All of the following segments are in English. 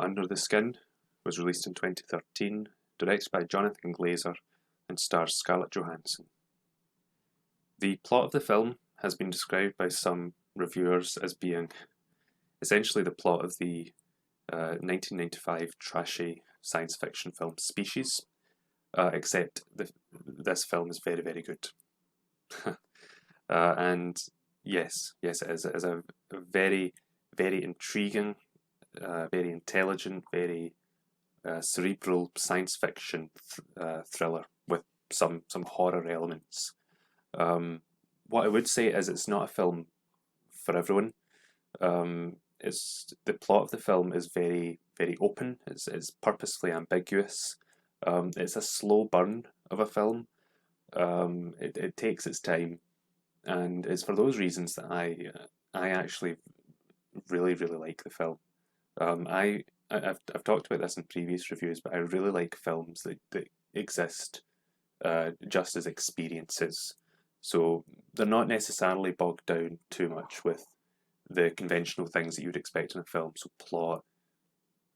Under the Skin was released in 2013, directed by Jonathan Glazer, and stars Scarlett Johansson. The plot of the film has been described by some reviewers as being essentially the plot of the 1995 trashy science fiction film Species, except this film is very, very good. And yes, it is. It is a very, very intriguing, very intelligent, very cerebral science fiction thriller with some horror elements. What I would say is it's not a film for everyone. It's the plot of the film is very very open. It's purposefully ambiguous. It's a slow burn of a film. It takes its time, and it's for those reasons that I actually really really like the film. I've talked about this in previous reviews, but I really like films that exist just as experiences. So they're not necessarily bogged down too much with the conventional things that you would expect in a film. So plot,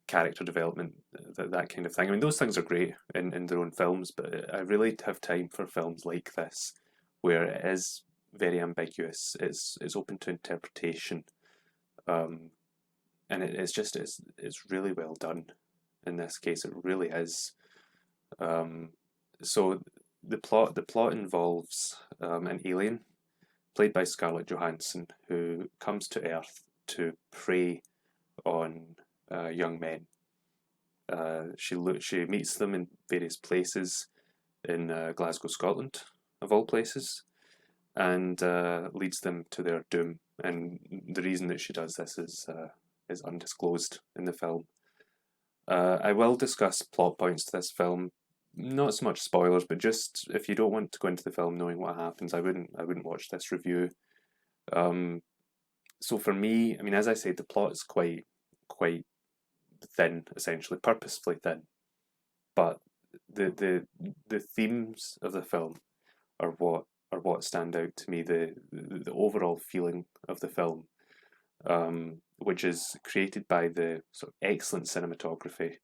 character development, that kind of thing. I mean, those things are great in their own films, but I really have time for films like this, where it is very ambiguous. It's open to interpretation, and it's really well done. In this case, it really is. So the plot involves an alien played by Scarlett Johansson who comes to Earth to prey on young men. She meets them in various places in Glasgow, Scotland, of all places, and leads them to their doom. And the reason that she does this is undisclosed in the film. I will discuss plot points to this film, not so much spoilers, but just if you don't want to go into the film knowing what happens, I wouldn't watch this review. So for me, I mean, as I said, the plot is quite thin, essentially, purposefully thin. But the themes of the film are what stand out to me. The overall feeling of the film, which is created by the sort of excellent cinematography.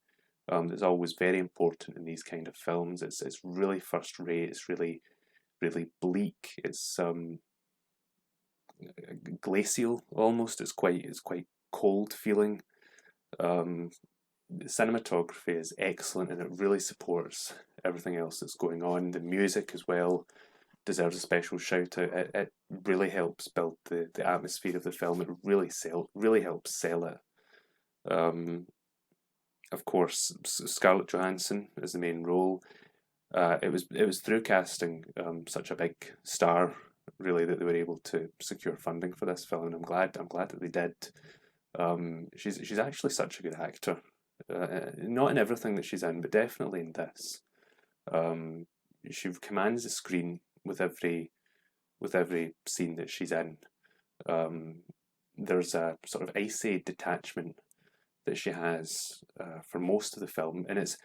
That's always very important in these kind of films. It's really first rate. It's really really bleak. It's glacial almost. It's quite cold feeling. The cinematography is excellent and it really supports everything else that's going on. The music as well deserves a special shout out. It really helps build the atmosphere of the film. It really helps sell it. Of course, Scarlett Johansson is the main role. It was through casting such a big star really that they were able to secure funding for this film, and I'm glad that they did. She's actually such a good actor. Not in everything that she's in, but definitely in this. She commands the screen with every scene that she's in. There's a sort of icy detachment that she has for most of the film, and it's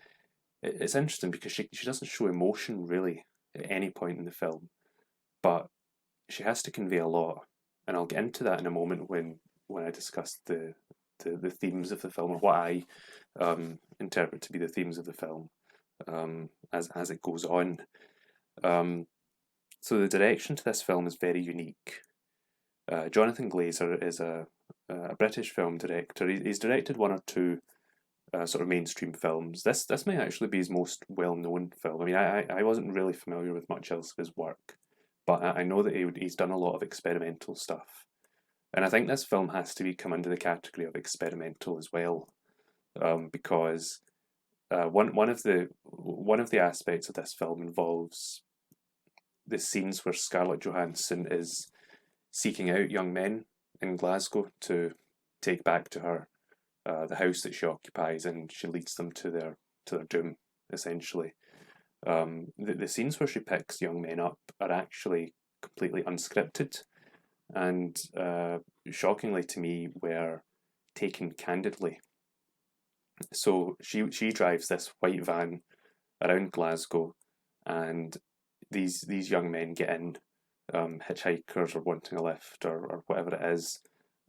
interesting because she doesn't show emotion really at any point in the film, but she has to convey a lot, and I'll get into that in a moment when I discuss the themes of the film, or what I interpret to be the themes of the film as it goes on. So the direction to this film is very unique. Jonathan Glazer is a British film director. He's directed one or two sort of mainstream films. This may actually be his most well-known film. I mean, I wasn't really familiar with much else of his work, but I know that he's done a lot of experimental stuff. And I think this film has to come under the category of experimental as well, because one of the aspects of this film involves the scenes where Scarlett Johansson is seeking out young men in Glasgow to take back to her the house that she occupies, and she leads them to their doom, essentially. The scenes where she picks young men up are actually completely unscripted, and shockingly to me, were taken candidly. So she drives this white van around Glasgow, and these young men get in, hitchhikers or wanting a lift or whatever it is,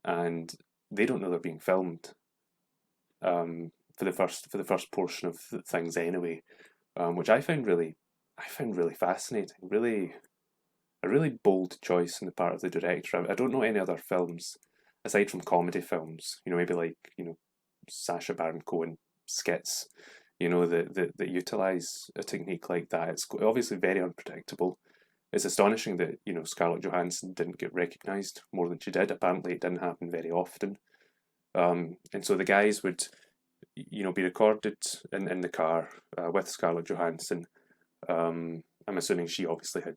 and they don't know they're being filmed. for the first portion of things anyway, which I found really fascinating. Really, a really bold choice on the part of the director. I don't know any other films aside from comedy films. Maybe like Sacha Baron Cohen skits. That utilize a technique like that. It's obviously very unpredictable. It's astonishing that Scarlett Johansson didn't get recognised more than she did. Apparently, it didn't happen very often. And so the guys would, be recorded in the car with Scarlett Johansson. I'm assuming she obviously had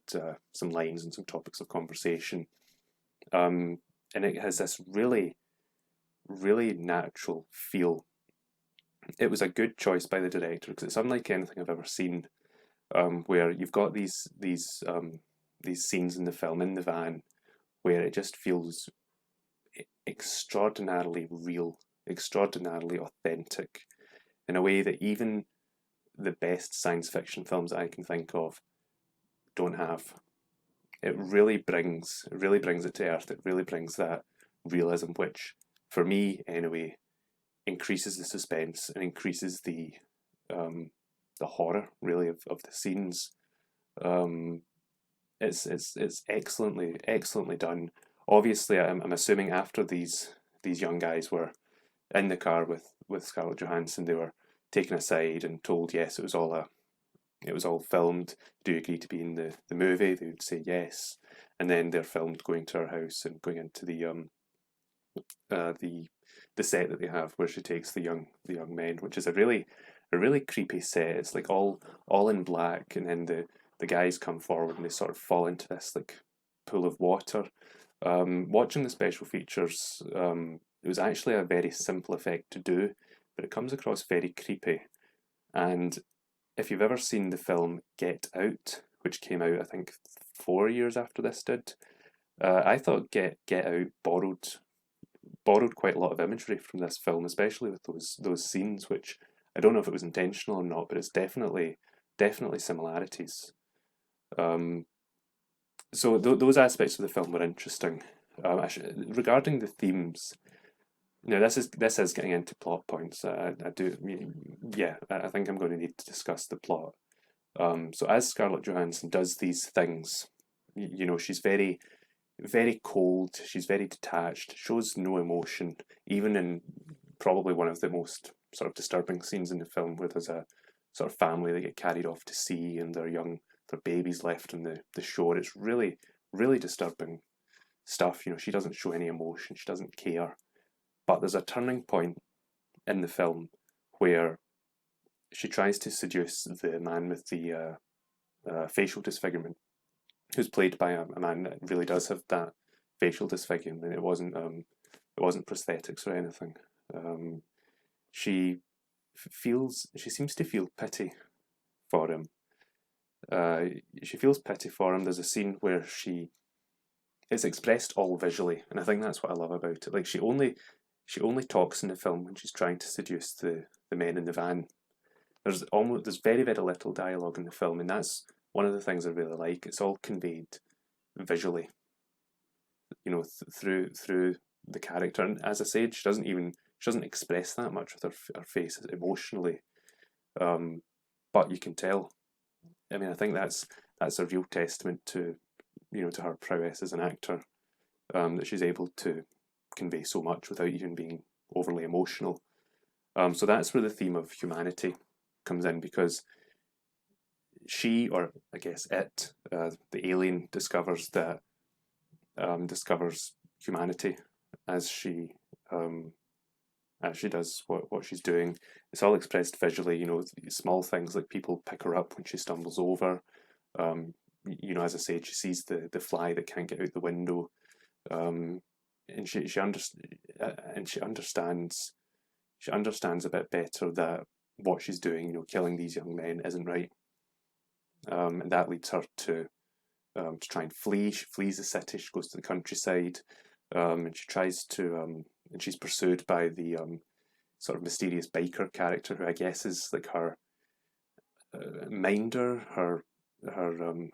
some lines and some topics of conversation. And it has this really, really natural feel. It was a good choice by the director because it's unlike anything I've ever seen, where you've got these scenes in the film in the van where it just feels extraordinarily real, extraordinarily authentic, in a way that even the best science fiction films I can think of don't have. It really brings it to earth. It really brings that realism, which, for me anyway, increases the suspense and increases the horror really of the scenes. Um, it's excellently done. Obviously, I'm assuming after these young guys were in the car with Scarlett Johansson, they were taken aside and told, yes, it was all filmed. Do you agree to be in the movie? They would say yes, and then they're filmed going to her house and going into the set that they have where she takes the young men, which is a really creepy set. It's like all in black, and then the guys come forward and they sort of fall into this like pool of water. Watching the special features, it was actually a very simple effect to do, but it comes across very creepy. And if you've ever seen the film Get Out, which came out I think 4 years after this did, I thought Get Out borrowed quite a lot of imagery from this film, especially with those scenes, which I don't know if it was intentional or not, but it's definitely similarities. Um, so those aspects of the film were interesting. Regarding the themes, this is getting into plot points. I do, yeah. I think I'm going to need to discuss the plot. So as Scarlett Johansson does these things, she's very very cold. She's very detached. Shows no emotion, even in probably one of the most sort of disturbing scenes in the film, where there's a sort of family that get carried off to sea and their babies left on the shore. It's really, really disturbing stuff. She doesn't show any emotion. She doesn't care. But there's a turning point in the film where she tries to seduce the man with the facial disfigurement, who's played by a man that really does have that facial disfigurement. It wasn't prosthetics or anything. She seems to feel pity for him. She feels pity for him. There's a scene where it's expressed all visually, and I think that's what I love about it. Like she only talks in the film when she's trying to seduce the men in the van. There's very very little dialogue in the film, and that's one of the things I really like. It's all conveyed visually, through the character. And as I said, she doesn't express that much with her face emotionally, but you can tell. I mean, I think that's a real testament to her prowess as an actor, that she's able to convey so much without even being overly emotional. So that's where the theme of humanity comes in, because she, or I guess it, the alien, discovers humanity as she does what she's doing. It's all expressed visually. Small things like people pick her up when she stumbles over. As I said, she sees the fly that can't get out the window, and she understands a bit better that what she's doing, killing these young men, isn't right. And that leads her to try and flee. She flees the city. She goes to the countryside, and she tries to, and she's pursued by the sort of mysterious biker character, who I guess is like her minder, her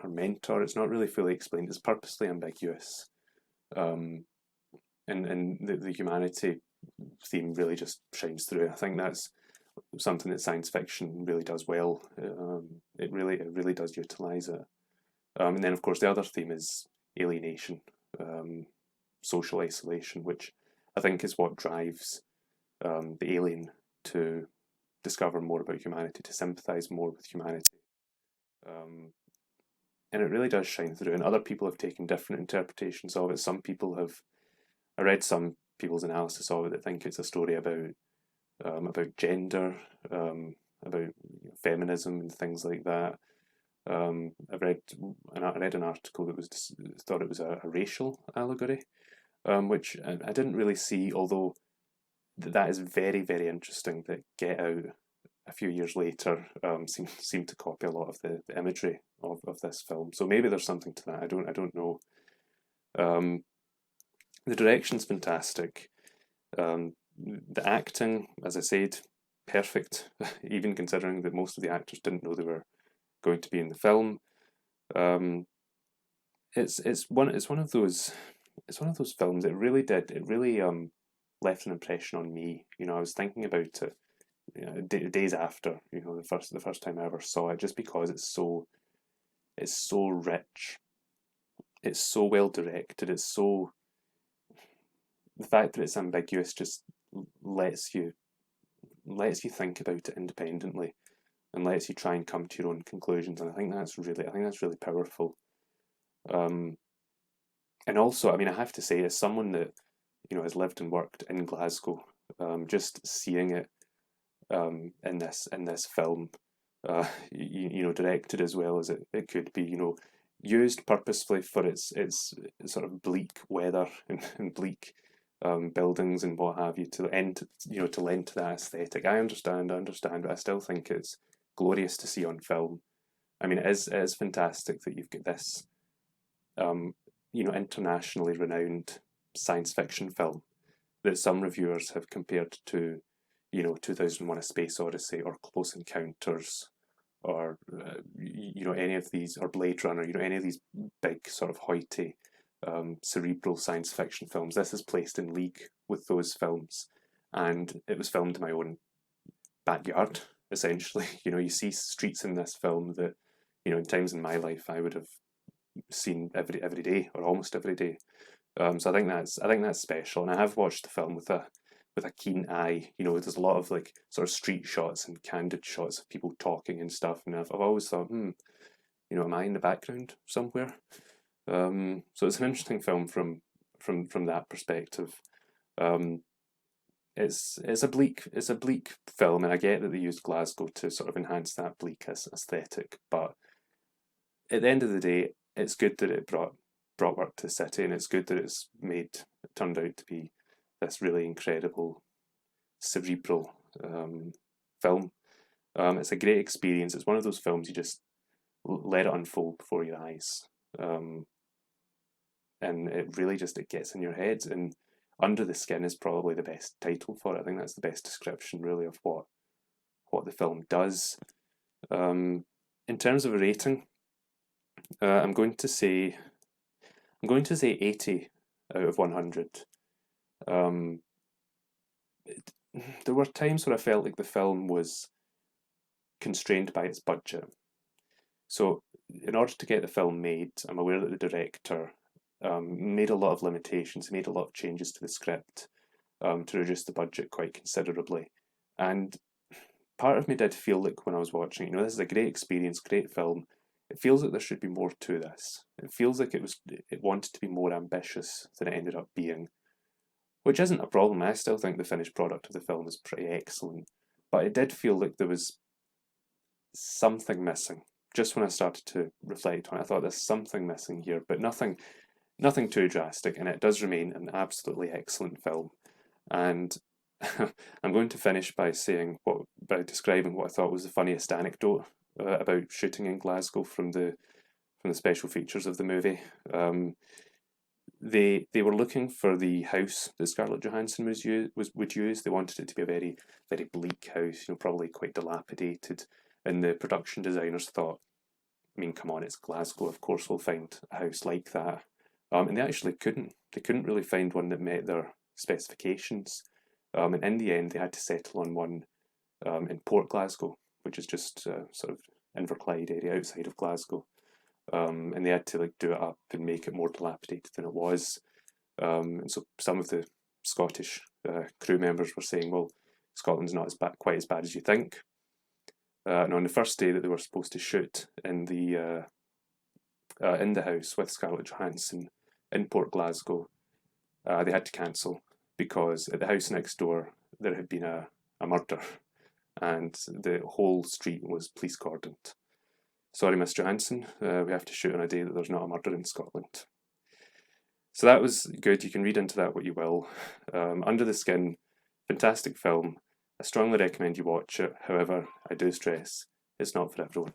mentor. It's not really fully explained. It's purposely ambiguous, and the humanity theme really just shines through. I think that's something that science fiction really does well. It really does utilize it. And then, of course, the other theme is alienation, social isolation, which I think is what drives the alien to discover more about humanity, to sympathise more with humanity. Um, and it really does shine through. And other people have taken different interpretations of it. Some people have, I read some people's analysis of it that think it's a story about gender, about feminism and things like that. I read an article that was thought it was a racial allegory, which I didn't really see. Although that is very, very interesting. That Get Out a few years later seemed to copy a lot of the imagery of this film. So maybe there's something to that. I don't know. The direction's fantastic. The acting, as I said, perfect. Even considering that most of the actors didn't know they were going to be in the film. It's one of those films. It really left an impression on me. I was thinking about it days after the first time I ever saw it, just because it's so rich, it's so well directed, the fact that it's ambiguous just lets you think about it independently and lets you try and come to your own conclusions, and I think that's really powerful. And also, I mean, I have to say, as someone that has lived and worked in Glasgow, just seeing it in this film, directed as well as it could be, used purposefully for its sort of bleak weather and bleak buildings and what have you, to lend to that aesthetic. I understand, but I still think it's glorious to see on film. I mean, it is fantastic that you've got this, internationally renowned science fiction film that some reviewers have compared to, 2001: A Space Odyssey or Close Encounters, or any of these, or Blade Runner, any of these big sort of hoity, cerebral science fiction films. This is placed in league with those films, and it was filmed in my own backyard, essentially. You see streets in this film that, in times in my life I would have seen every day, or almost every day. So I think that's special, and I have watched the film with a keen eye. There's a lot of like sort of street shots and candid shots of people talking and stuff, and I've always thought, am I in the background somewhere? So it's an interesting film from that perspective. It's a bleak film, and I get that they used Glasgow to sort of enhance that bleak aesthetic, but at the end of the day, it's good that it brought work to the city, and it's good that it turned out to be this really incredible cerebral film. It's a great experience. It's one of those films you just let it unfold before your eyes, and it gets in your head. And Under the Skin is probably the best title for it. I think that's the best description, really, of what the film does. In terms of a rating, I'm going to say 80 out of 100. There were times where I felt like the film was constrained by its budget. So, in order to get the film made, I'm aware that the director made a lot of limitations, made a lot of changes to the script to reduce the budget quite considerably. And part of me did feel like, when I was watching it, this is a great experience, great film. It feels like there should be more to this. It feels like it wanted to be more ambitious than it ended up being, which isn't a problem. I still think the finished product of the film is pretty excellent, but it did feel like there was something missing. Just when I started to reflect on it, I thought there's something missing here, but nothing too drastic, and it does remain an absolutely excellent film. And I'm going to finish by describing what I thought was the funniest anecdote about shooting in Glasgow from the special features of the movie. They were looking for the house that Scarlett Johansson would use. They wanted it to be a very, very bleak house, probably quite dilapidated. And the production designers thought, I mean, come on, it's Glasgow. Of course, we'll find a house like that. And they actually couldn't. They couldn't really find one that met their specifications. And in the end, they had to settle on one in Port Glasgow, which is just sort of Inverclyde area outside of Glasgow. And they had to like do it up and make it more dilapidated than it was. And so some of the Scottish crew members were saying, well, Scotland's not quite as bad as you think. And on the first day that they were supposed to shoot in the house with Scarlett Johansson in Port Glasgow, they had to cancel because at the house next door there had been a murder and the whole street was police cordoned. Sorry, Miss Johansson, we have to shoot on a day that there's not a murder in Scotland. So that was good. You can read into that what you will. Under the Skin, fantastic film. I strongly recommend you watch it. However, I do stress it's not for everyone.